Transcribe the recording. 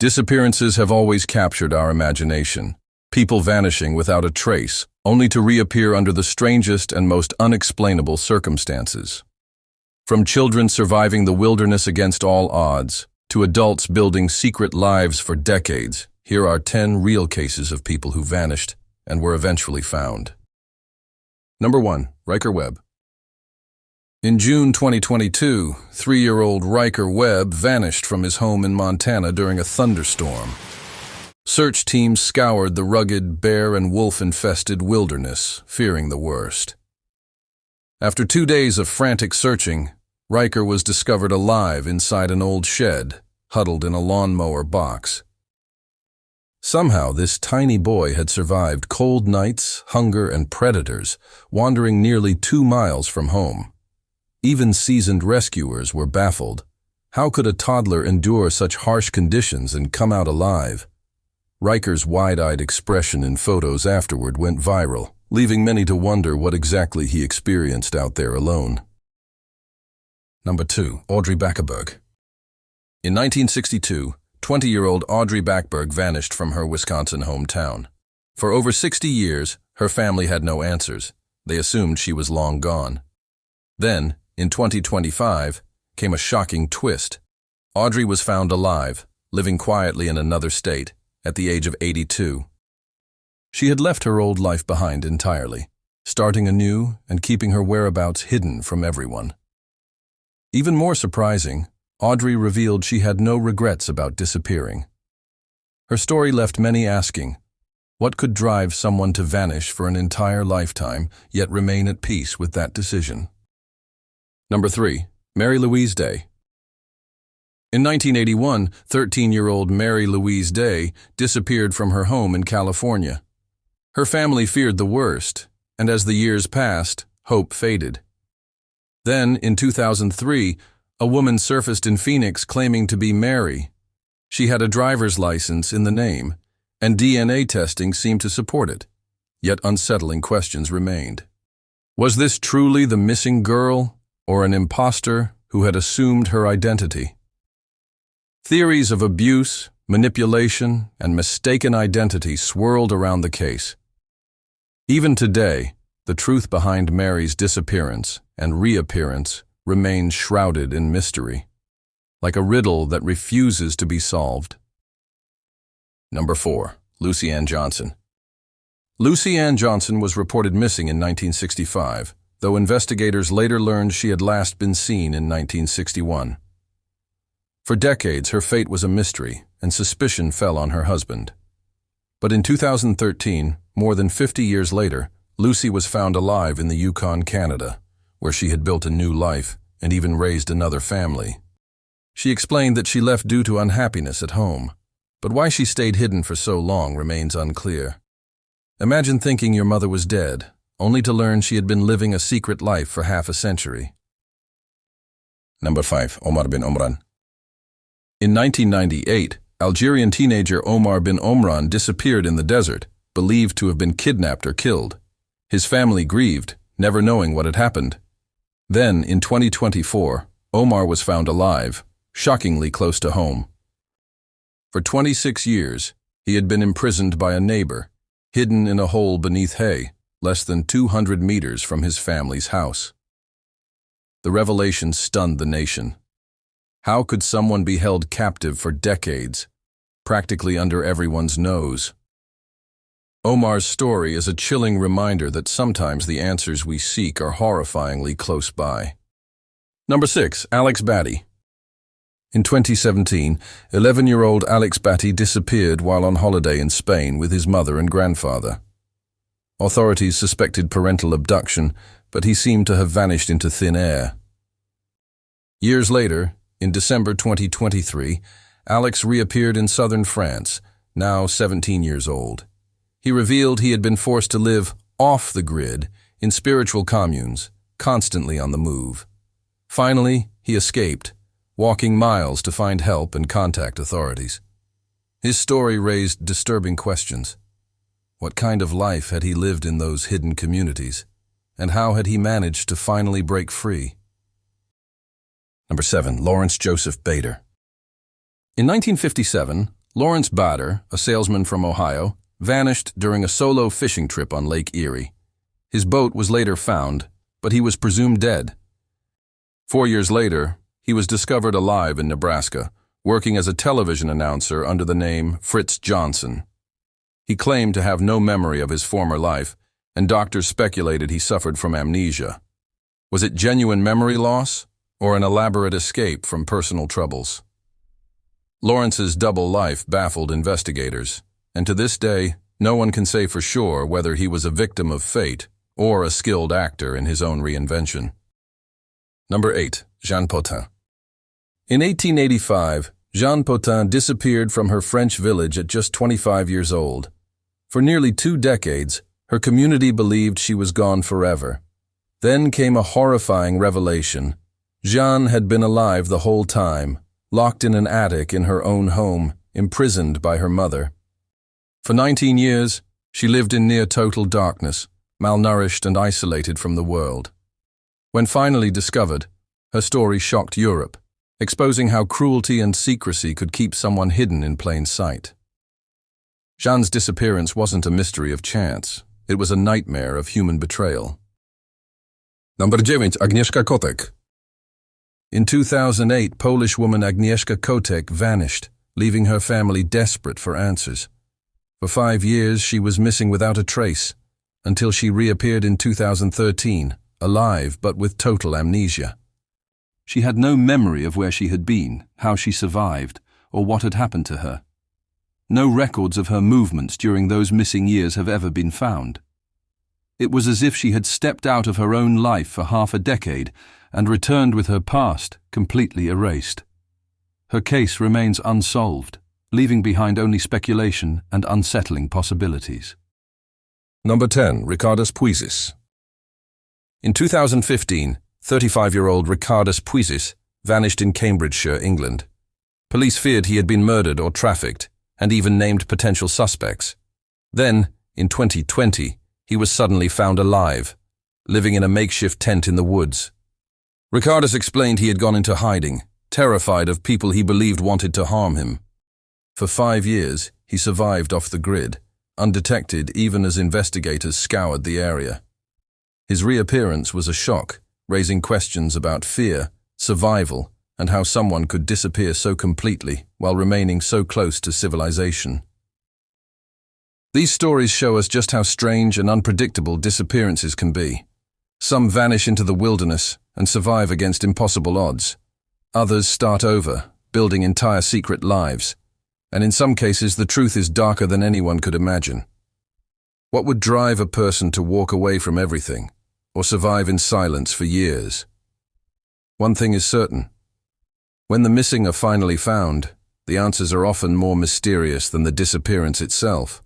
Disappearances have always captured our imagination. People vanishing without a trace, only to reappear under the strangest and most unexplainable circumstances. From children surviving the wilderness against all odds, to adults building secret lives for decades, here are 10 real cases of people who vanished and were eventually found. Number 1. Riker Webb. In June 2022, 3-year-old Riker Webb vanished from his home in Montana during a thunderstorm. Search teams scoured the rugged, bear and wolf-infested wilderness, fearing the worst. After 2 days of frantic searching, Riker was discovered alive inside an old shed, huddled in a lawnmower box. Somehow, this tiny boy had survived cold nights, hunger, and predators, wandering nearly 2 miles from home. Even seasoned rescuers were baffled. How could a toddler endure such harsh conditions and come out alive? Riker's wide-eyed expression in photos afterward went viral, leaving many to wonder what exactly he experienced out there alone. Number 2. Audrey Backerberg. In 1962, 20-year-old Audrey Backerberg vanished from her Wisconsin hometown. For over 60 years, her family had no answers. They assumed she was long gone. Then, in 2025, came a shocking twist. Audrey was found alive, living quietly in another state, at the age of 82. She had left her old life behind entirely, starting anew and keeping her whereabouts hidden from everyone. Even more surprising, Audrey revealed she had no regrets about disappearing. Her story left many asking, what could drive someone to vanish for an entire lifetime, yet remain at peace with that decision? Number 3. Mary Louise Day. In 1981, 13-year-old Mary Louise Day disappeared from her home in California. Her family feared the worst, and as the years passed, hope faded. Then, in 2003, a woman surfaced in Phoenix claiming to be Mary. She had a driver's license in the name, and DNA testing seemed to support it. Yet unsettling questions remained. Was this truly the missing girl, or an imposter who had assumed her identity? Theories of abuse, manipulation, and mistaken identity swirled around the case. Even today, the truth behind Mary's disappearance and reappearance remains shrouded in mystery, like a riddle that refuses to be solved. Number 4. Lucy Ann Johnson. Lucy Ann Johnson was reported missing in 1965, though investigators later learned she had last been seen in 1961. For decades, her fate was a mystery, and suspicion fell on her husband. But in 2013, more than 50 years later, Lucy was found alive in the Yukon, Canada, where she had built a new life and even raised another family. She explained that she left due to unhappiness at home, but why she stayed hidden for so long remains unclear. Imagine thinking your mother was dead, only to learn she had been living a secret life for half a century. Number 5. Omar bin Omran. In 1998, Algerian teenager Omar bin Omran disappeared in the desert, believed to have been kidnapped or killed. His family grieved, never knowing what had happened. Then, in 2024, Omar was found alive, shockingly close to home. For 26 years, he had been imprisoned by a neighbor, hidden in a hole beneath hay, less than 200 meters from his family's house. The revelation stunned the nation. How could someone be held captive for decades, practically under everyone's nose? Omar's story is a chilling reminder that sometimes the answers we seek are horrifyingly close by. Number 6. Alex Batty. In 2017, 11-year-old Alex Batty disappeared while on holiday in Spain with his mother and grandfather. Authorities suspected parental abduction, but he seemed to have vanished into thin air. Years later, in December 2023, Alex reappeared in southern France, now 17 years old. He revealed he had been forced to live off the grid in spiritual communes, constantly on the move. Finally, he escaped, walking miles to find help and contact authorities. His story raised disturbing questions. What kind of life had he lived in those hidden communities, and how had he managed to finally break free? Number 7. Lawrence Joseph Bader. In 1957, Lawrence Bader, a salesman from Ohio, vanished during a solo fishing trip on Lake Erie. His boat was later found, but he was presumed dead. 4 years later, he was discovered alive in Nebraska, working as a television announcer under the name Fritz Johnson. He claimed to have no memory of his former life, and doctors speculated he suffered from amnesia. Was it genuine memory loss, or an elaborate escape from personal troubles? Lawrence's double life baffled investigators, and to this day, no one can say for sure whether he was a victim of fate or a skilled actor in his own reinvention. Number 8. Jeanne Potin. In 1885, Jeanne Potin disappeared from her French village at just 25 years old. For nearly 2 decades, her community believed she was gone forever. Then came a horrifying revelation. Jeanne had been alive the whole time, locked in an attic in her own home, imprisoned by her mother. For 19 years, she lived in near total darkness, malnourished and isolated from the world. When finally discovered, her story shocked Europe, exposing how cruelty and secrecy could keep someone hidden in plain sight. Jeanne's disappearance wasn't a mystery of chance. It was a nightmare of human betrayal. Number 9. Agnieszka Kotek. In 2008, Polish woman Agnieszka Kotek vanished, leaving her family desperate for answers. For 5 years, she was missing without a trace, until she reappeared in 2013, alive but with total amnesia. She had no memory of where she had been, how she survived, or what had happened to her. No records of her movements during those missing years have ever been found. It was as if she had stepped out of her own life for half a decade and returned with her past completely erased. Her case remains unsolved, leaving behind only speculation and unsettling possibilities. Number 10. Ricardus Puisis. In 2015, 35-year-old Ricardus Puisis vanished in Cambridgeshire, England. Police feared he had been murdered or trafficked, and even named potential suspects. Then, in 2020, he was suddenly found alive, living in a makeshift tent in the woods. Ricardus explained he had gone into hiding, terrified of people he believed wanted to harm him. For 5 years, he survived off the grid, undetected even as investigators scoured the area. His reappearance was a shock, raising questions about fear, survival, and how someone could disappear so completely while remaining so close to civilization. These stories show us just how strange and unpredictable disappearances can be. Some vanish into the wilderness and survive against impossible odds. Others start over, building entire secret lives. And in some cases, the truth is darker than anyone could imagine. What would drive a person to walk away from everything, or survive in silence for years? One thing is certain. When the missing are finally found, the answers are often more mysterious than the disappearance itself.